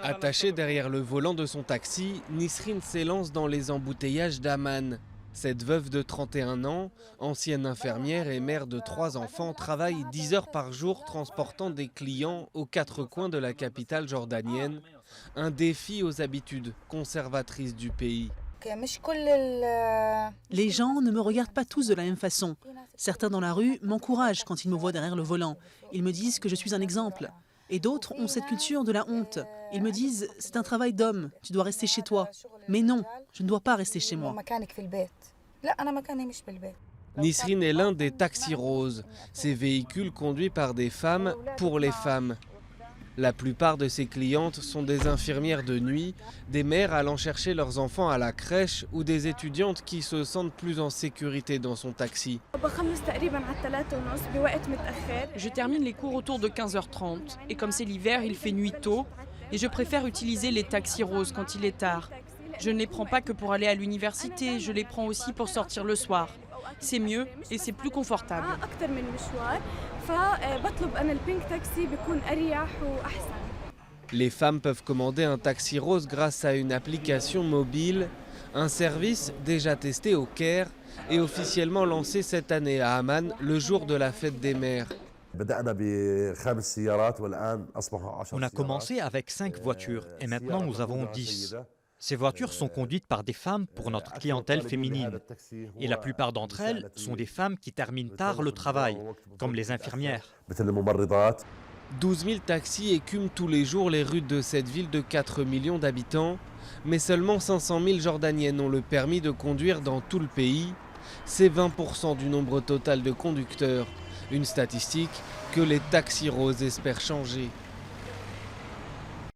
Attachée derrière le volant de son taxi, Nisrine s'élance dans les embouteillages d'Amman. Cette veuve de 31 ans, ancienne infirmière et mère de 3 enfants, travaille 10 heures par jour transportant des clients aux 4 coins de la capitale jordanienne. Un défi aux habitudes conservatrices du pays. Les gens ne me regardent pas tous de la même façon. Certains dans la rue m'encouragent quand ils me voient derrière le volant. Ils me disent que je suis un exemple. Et d'autres ont cette culture de la honte. Ils me disent « c'est un travail d'homme, tu dois rester chez toi ». Mais non, je ne dois pas rester chez moi. Nisrine est l'un des taxis roses, ces véhicules conduits par des femmes pour les femmes. La plupart de ses clientes sont des infirmières de nuit, des mères allant chercher leurs enfants à la crèche ou des étudiantes qui se sentent plus en sécurité dans son taxi. Je termine les cours autour de 15h30 et comme c'est l'hiver, il fait nuit tôt et je préfère utiliser les taxis roses quand il est tard. Je ne les prends pas que pour aller à l'université, je les prends aussi pour sortir le soir. C'est mieux et c'est plus confortable. Les femmes peuvent commander un taxi rose grâce à une application mobile, un service déjà testé au Caire et officiellement lancé cette année à Amman le jour de la fête des mères. On a commencé avec 5 voitures et maintenant nous avons 10. Ces voitures sont conduites par des femmes pour notre clientèle féminine. Et la plupart d'entre elles sont des femmes qui terminent tard le travail, comme les infirmières. 12 000 taxis écument tous les jours les rues de cette ville de 4 millions d'habitants, mais seulement 500 000 Jordaniennes ont le permis de conduire dans tout le pays. C'est 20% du nombre total de conducteurs, une statistique que les taxis roses espèrent changer.